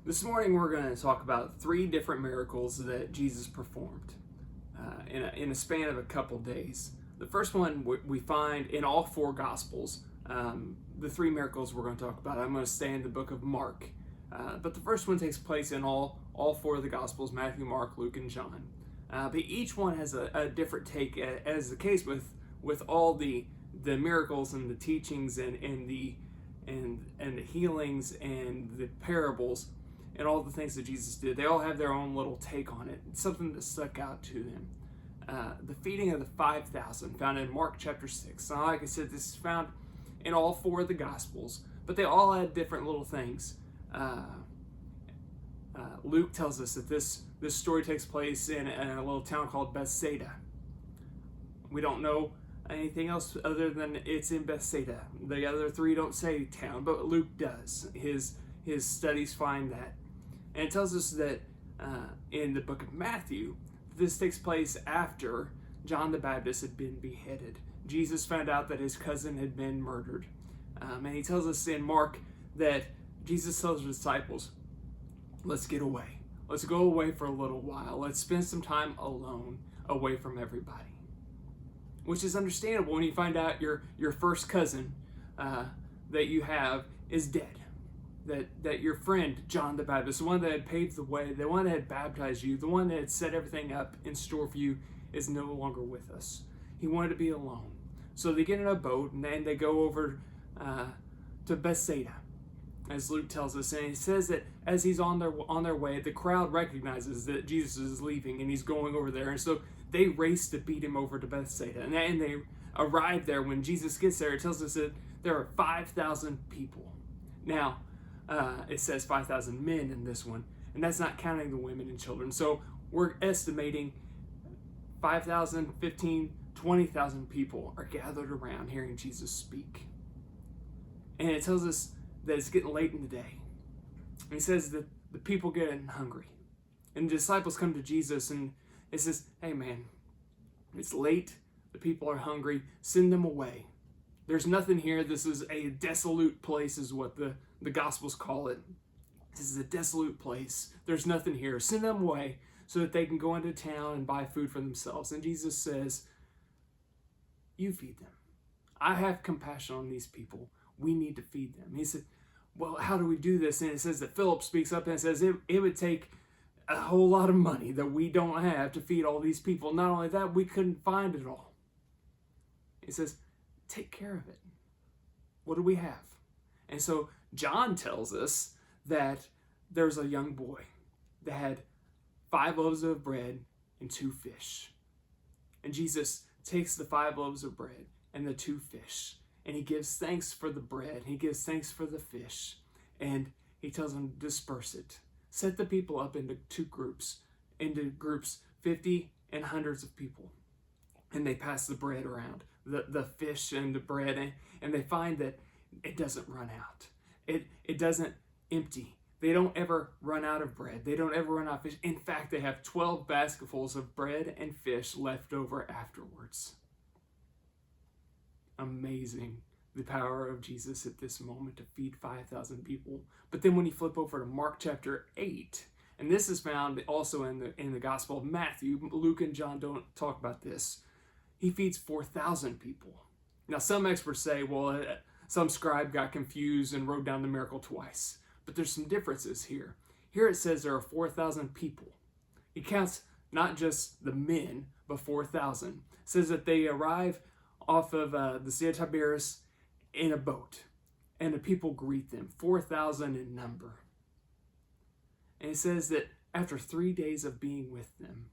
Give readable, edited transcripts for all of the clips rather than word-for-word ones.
This morning we're going to talk about three different miracles that Jesus performed in a span of a couple days. The first one we find in all four Gospels. The three miracles we're going to talk about, I'm going to stay in the book of Mark. But the first one takes place in all four of the Gospels: Matthew, Mark, Luke, and John. But each one has a different take, as the case with all the miracles and the teachings and the healings and the parables and all the things that Jesus did. They all have their own little take on it. It's something that stuck out to them. The feeding of the 5,000, found in Mark chapter 6. Now, like I said, this is found in all four of the Gospels, but they all had different little things. Luke tells us that this story takes place in a little town called Bethsaida. We don't know anything else other than it's in Bethsaida. The other three don't say town, but Luke does. His studies find that. And it tells us that in the book of Matthew, this takes place after John the Baptist had been beheaded. Jesus found out that his cousin had been murdered. And he tells us in Mark that Jesus tells his disciples, let's get away. Let's go away for a little while. Let's spend some time alone, away from everybody. Which is understandable when you find out your first cousin that you have is dead. That your friend, John the Baptist, the one that had paved the way, the one that had baptized you, the one that had set everything up in store for you, is no longer with us. He wanted to be alone. So they get in a boat and then they go over to Bethsaida, as Luke tells us. And he says that as he's on their way, the crowd recognizes that Jesus is leaving and he's going over there. And so they race to beat him over to Bethsaida. And they arrive there. When Jesus gets there, it tells us that there are 5,000 people. Now, it says 5,000 men in this one, and that's not counting the women and children. So we're estimating 5,000, 15, 20,000 people are gathered around hearing Jesus speak. And it tells us that it's getting late in the day. And he says that the people getting hungry. And the disciples come to Jesus and it says, hey man, it's late, the people are hungry, send them away. There's nothing here. This is a desolate place, is what the Gospels call it. This is a desolate place. There's nothing here. Send them away so that they can go into town and buy food for themselves. And Jesus says, you feed them. I have compassion on these people. We need to feed them. He said, well, how do we do this? And it says that Philip speaks up and says it would take a whole lot of money that we don't have to feed all these people. Not only that, we couldn't find it all. He says, take care of it. What do we have? And so John tells us that there's a young boy that had 5 loaves of bread and 2 fish. And Jesus takes the 5 loaves of bread and the 2 fish, and he gives thanks for the bread. He gives thanks for the fish, and he tells them to disperse it. Set the people up into groups 50 and hundreds of people. And they pass the bread around, the fish and the bread, and they find that it doesn't run out. It doesn't empty. They don't ever run out of bread. They don't ever run out of fish. In fact, they have 12 basketfuls of bread and fish left over afterwards. Amazing, the power of Jesus at this moment to feed 5,000 people. But then when you flip over to Mark chapter 8, and this is found also in the Gospel of Matthew, Luke and John don't talk about this. He feeds 4,000 people. Now, some experts say, well, some scribe got confused and wrote down the miracle twice. But there's some differences here. Here it says there are 4,000 people. He counts not just the men, but 4,000. It says that they arrive off of the Sea of Tiberias in a boat, and the people greet them, 4,000 in number. And it says that after 3 days of being with them,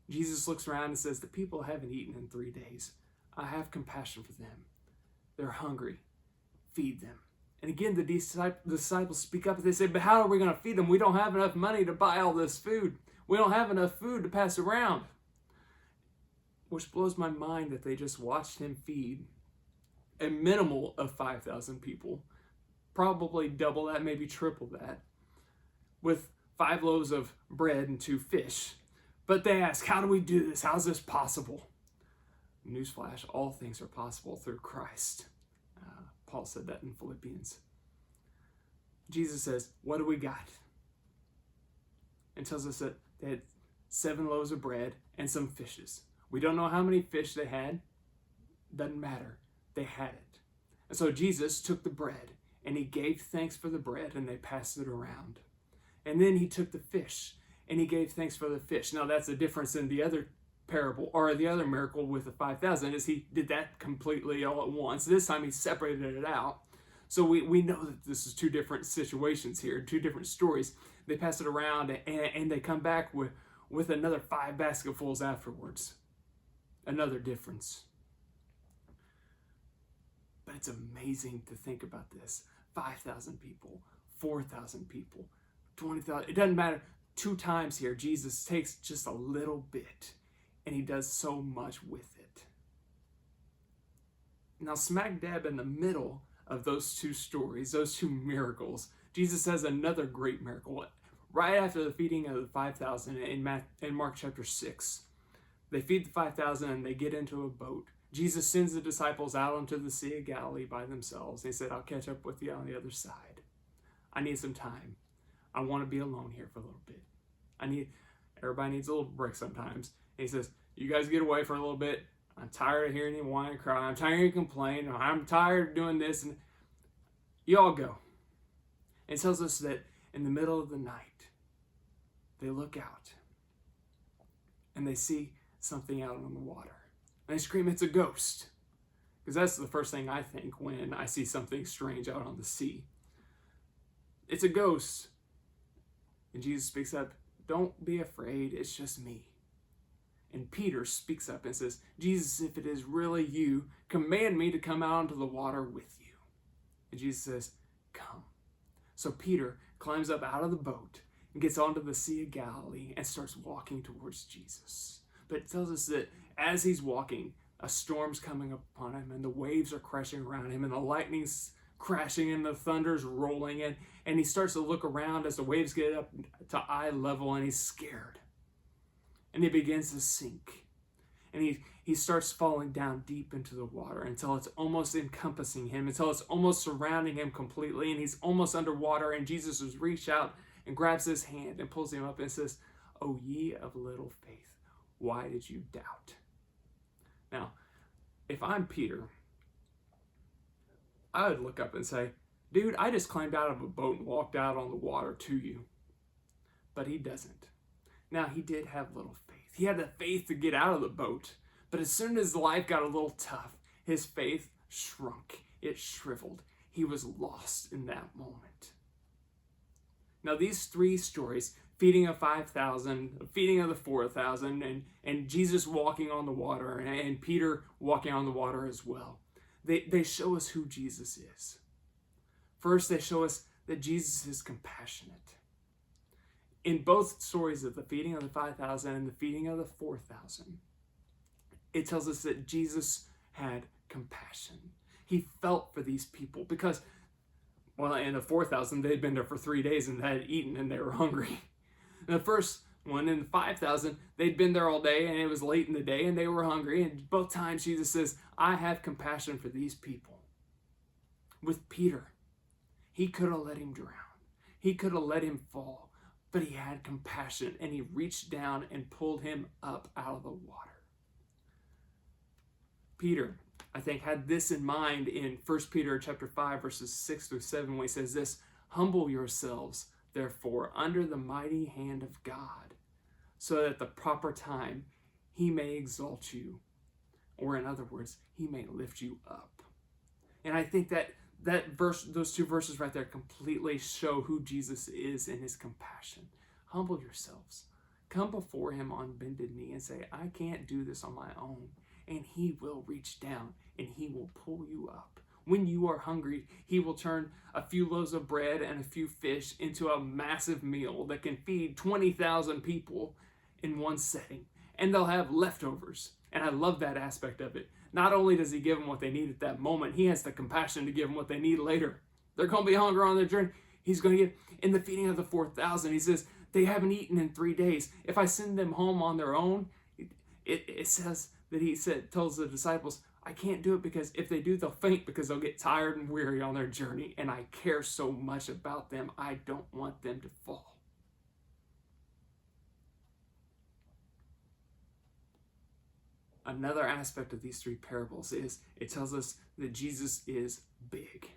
Jesus looks around and says, the people haven't eaten in 3 days. I have compassion for them. They're hungry. Feed them. And again, the disciples speak up and they say, but how are we going to feed them? We don't have enough money to buy all this food. We don't have enough food to pass around. Which blows my mind that they just watched him feed a minimal of 5,000 people. Probably double that, maybe triple that. With 5 loaves of bread and 2 fish. But they ask, how do we do this? How is this possible? Newsflash, all things are possible through Christ. Paul said that in Philippians. Jesus says, what do we got? and tells us that they had 7 loaves of bread and some fishes. We don't know how many fish they had. Doesn't matter. They had it. And so Jesus took the bread and he gave thanks for the bread and they passed it around. And then he took the fish and he gave thanks for the fish. Now that's the difference in the other parable, or the other miracle with the 5,000, is he did that completely all at once. This time he separated it out. So we know that this is 2 different situations here, 2 different stories. They pass it around and they come back with another 5 basketfuls afterwards. Another difference. But it's amazing to think about this. 5,000 people, 4,000 people, 20,000. It doesn't matter. 2 times here, Jesus takes just a little bit and he does so much with it. Now, smack dab in the middle of those 2 stories, those 2 miracles, Jesus has another great miracle. Right after the feeding of the 5,000 in Mark chapter 6, they feed the 5,000 and they get into a boat. Jesus sends the disciples out into the Sea of Galilee by themselves. He said, I'll catch up with you on the other side. I need some time. I want to be alone here for a little bit. Everybody needs a little break sometimes. And he says, you guys get away for a little bit. I'm tired of hearing you whine and cry. I'm tired of you complain. I'm tired of doing this. And you all go. And it tells us that in the middle of the night, they look out and they see something out on the water. And they scream, it's a ghost. Because that's the first thing I think when I see something strange out on the sea. It's a ghost. And Jesus speaks up, don't be afraid, it's just me. And Peter speaks up and says, Jesus, if it is really you, command me to come out into the water with you. And Jesus says, come. So Peter climbs up out of the boat and gets onto the Sea of Galilee and starts walking towards Jesus. But it tells us that as he's walking, a storm's coming upon him and the waves are crashing around him and the lightning's crashing and the thunder's rolling in, and he starts to look around as the waves get up to eye level and he's scared. And he begins to sink. And he starts falling down deep into the water until it's almost encompassing him, until it's almost surrounding him completely, and he's almost underwater, and Jesus has reached out and grabs his hand and pulls him up and says, O ye of little faith, why did you doubt? Now, if I'm Peter, I would look up and say, dude, I just climbed out of a boat and walked out on the water to you. But he doesn't. Now, he did have little faith. He had the faith to get out of the boat. But as soon as life got a little tough, his faith shrunk. It shriveled. He was lost in that moment. Now, these 3 stories, feeding of 5,000, feeding of the 4,000, and Jesus walking on the water, and Peter walking on the water as well, they show us who Jesus is. First, they show us that Jesus is compassionate. In both stories of the feeding of the 5,000 and the feeding of the 4,000, it tells us that Jesus had compassion. He felt for these people because, well, in the 4,000, they'd been there for 3 days and they had eaten and they were hungry. In the first one, in the 5,000, they'd been there all day and it was late in the day and they were hungry. And both times Jesus says, I have compassion for these people. With Peter, he could have let him drown. He could have let him fall. But he had compassion and he reached down and pulled him up out of the water. Peter, I think, had this in mind in 1 Peter chapter 5, verses 6 through 7, when he says this, humble yourselves, therefore, under the mighty hand of God, so that at the proper time he may exalt you. Or in other words, he may lift you up. And I think that verse, those 2 verses right there completely show who Jesus is in his compassion. Humble yourselves. Come before him on bended knee and say, I can't do this on my own. And he will reach down and he will pull you up. When you are hungry, he will turn a few loaves of bread and a few fish into a massive meal that can feed 20,000 people in one setting. And they'll have leftovers. And I love that aspect of it. Not only does he give them what they need at that moment, he has the compassion to give them what they need later. They're going to be hungry on their journey. He's going to give, in the feeding of the 4,000, he says, they haven't eaten in 3 days. If I send them home on their own, it says that tells the disciples, I can't do it because if they do, they'll faint because they'll get tired and weary on their journey. And I care so much about them, I don't want them to fall. Another aspect of these three parables is it tells us that Jesus is big.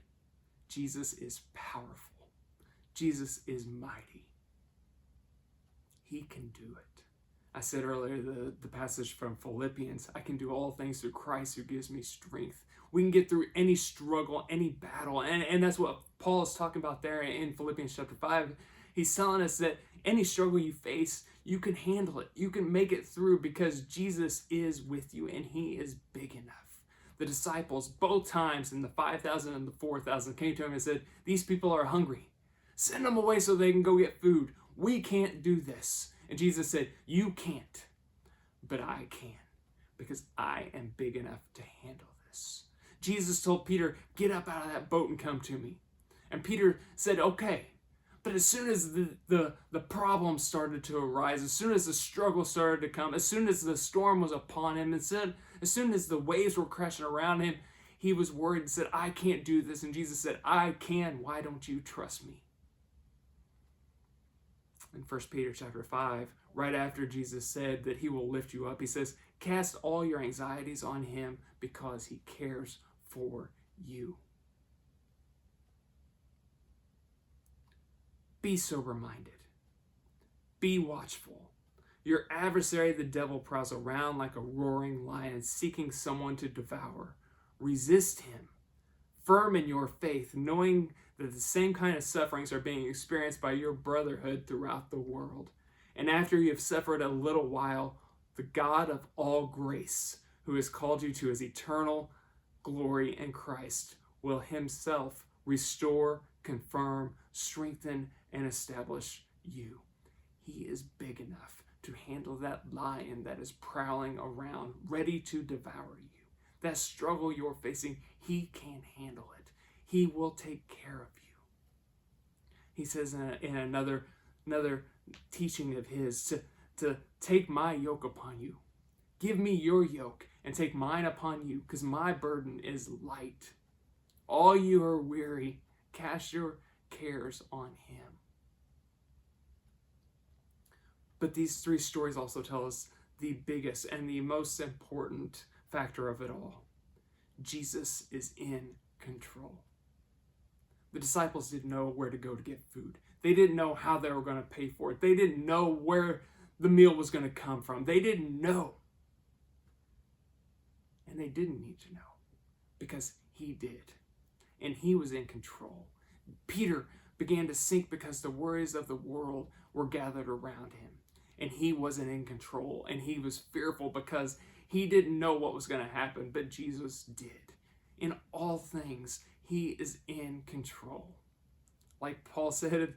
Jesus is powerful. Jesus is mighty. He can do it. I said earlier, the passage from Philippians, I can do all things through Christ who gives me strength. We can get through any struggle, any battle. And that's what Paul is talking about there in Philippians chapter 5. He's telling us that any struggle you face, you can handle it. You can make it through because Jesus is with you and he is big enough. The disciples, both times in the 5,000 and the 4,000, came to him and said, these people are hungry. Send them away so they can go get food. We can't do this. And Jesus said, you can't, but I can, because I am big enough to handle this. Jesus told Peter, get up out of that boat and come to me. And Peter said, okay. But as soon as the problem started to arise, as soon as the struggle started to come, as soon as the storm was upon him, as soon as the waves were crashing around him, he was worried and said, I can't do this. And Jesus said, I can. Why don't you trust me? In 1 Peter chapter 5, right after Jesus said that he will lift you up, he says, cast all your anxieties on him because he cares for you. Be sober-minded. Be watchful. Your adversary, the devil, prowls around like a roaring lion, seeking someone to devour. Resist him, firm in your faith, knowing that the same kind of sufferings are being experienced by your brotherhood throughout the world. And after you have suffered a little while, the God of all grace, who has called you to his eternal glory in Christ, will himself restore, confirm, strengthen, and establish you. He is big enough to handle that lion that is prowling around, ready to devour you. That struggle you're facing, he can handle it. He will take care of you. He says in another teaching of his to take my yoke upon you. Give me your yoke and take mine upon you, because my burden is light. All you who are weary, cast your cares on him. But these three stories also tell us the biggest and the most important factor of it all. Jesus is in control. The disciples didn't know where to go to get food. They didn't know how they were going to pay for it. They didn't know where the meal was going to come from. They didn't know. And they didn't need to know, because he did. And he was in control. Peter began to sink because the worries of the world were gathered around him. And he wasn't in control. And he was fearful because he didn't know what was going to happen, but Jesus did. In all things, he is in control. Like Paul said,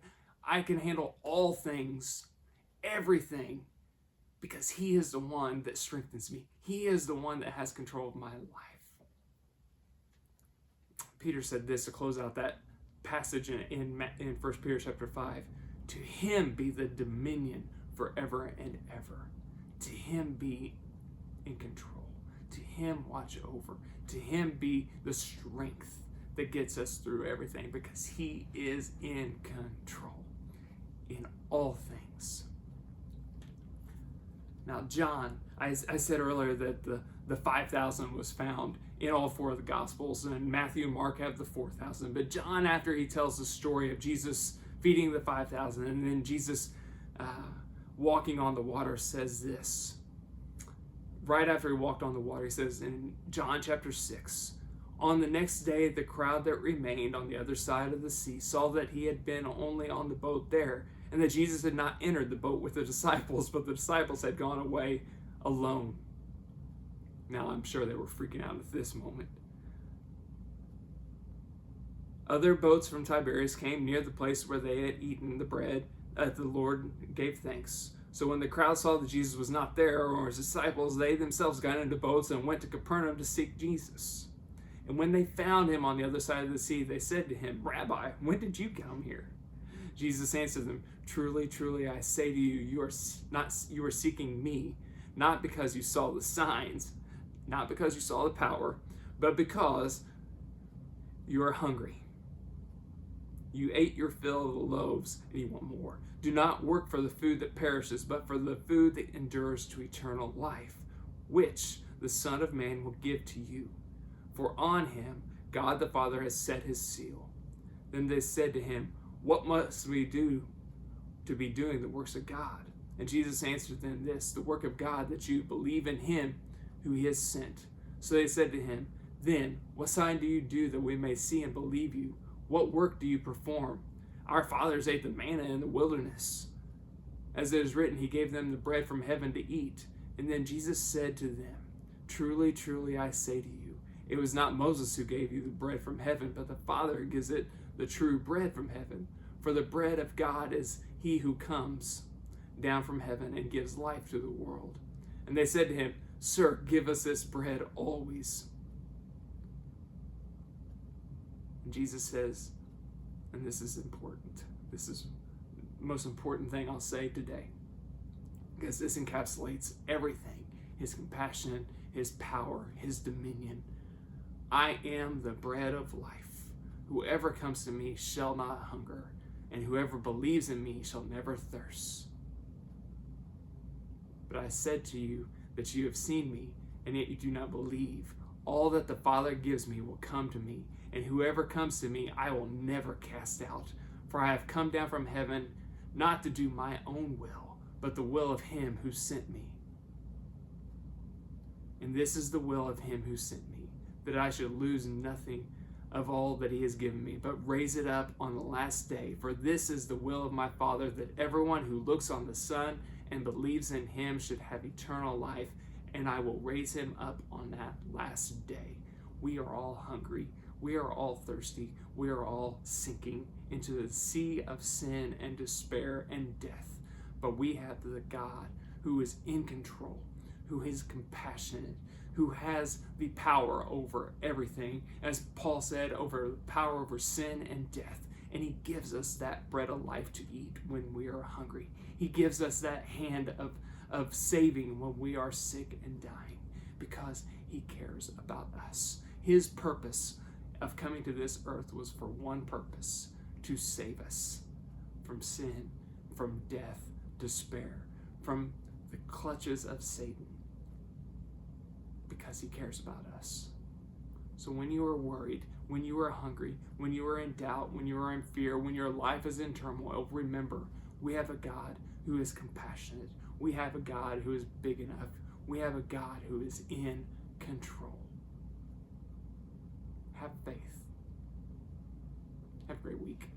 I can handle all things, everything, because he is the one that strengthens me. He is the one that has control of my life. Peter said this to close out that passage in 1 Peter chapter 5. To him be the dominion forever and ever. To him be in control. To him watch over. To him be the strength that gets us through everything, because he is in control in all things. Now, John, I said earlier that the 5,000 was found in all four of the Gospels, and Matthew and Mark have the 4,000. But John, after he tells the story of Jesus feeding the 5,000 and then Jesus walking on the water, says this. Right after he walked on the water, he says in John chapter 6, on the next day, the crowd that remained on the other side of the sea saw that he had been only on the boat there, and that Jesus had not entered the boat with the disciples, but the disciples had gone away alone. Now, I'm sure they were freaking out at this moment. Other boats from Tiberias came near the place where they had eaten the bread that the Lord gave thanks. So when the crowd saw that Jesus was not there, or his disciples, they themselves got into boats and went to Capernaum to seek Jesus. And when they found him on the other side of the sea, they said to him, Rabbi, when did you come here? Jesus answered them, truly, truly, I say to you, you are seeking me, not because you saw the signs, not because you saw the power, but because you are hungry. You ate your fill of the loaves, and you want more. Do not work for the food that perishes, but for the food that endures to eternal life, which the Son of Man will give to you. For on him God the Father has set his seal." Then they said to him, "What must we do to be doing the works of God?" And Jesus answered them this, "The work of God, that you believe in him who he has sent." So they said to him, "Then what sign do you do that we may see and believe you? What work do you perform? Our fathers ate the manna in the wilderness. As it is written, he gave them the bread from heaven to eat." And then Jesus said to them, "Truly, truly, I say to you, it was not Moses who gave you the bread from heaven, but the Father who gives it the true bread from heaven. For the bread of God is he who comes down from heaven and gives life to the world." And they said to him, "Sir, give us this bread always." And Jesus says, and this is important, this is the most important thing I'll say today, because this encapsulates everything: his compassion, his power, his dominion. "I am the bread of life. Whoever comes to me shall not hunger, and whoever believes in me shall never thirst. But I said to you that you have seen me, and yet you do not believe. All that the Father gives me will come to me, and whoever comes to me I will never cast out. For I have come down from heaven not to do my own will, but the will of him who sent me. And this is the will of him who sent me, that I should lose nothing of all that he has given me, but raise it up on the last day. For this is the will of my Father, that everyone who looks on the Son and believes in him should have eternal life, and I will raise him up on that last day." We are all hungry. We are all thirsty. We are all sinking into the sea of sin and despair and death. But we have the God who is in control, who is compassionate, who has the power over everything, as Paul said, over power over sin and death. And he gives us that bread of life to eat when we are hungry. He gives us that hand of saving when we are sick and dying, because he cares about us. His purpose of coming to this earth was for one purpose: to save us from sin, from death, despair, from the clutches of Satan, because he cares about us. So when you are worried, when you are hungry, when you are in doubt, when you are in fear, when your life is in turmoil, remember, we have a God who is compassionate. We have a God who is big enough. We have a God who is in control. Have faith. Have a great week.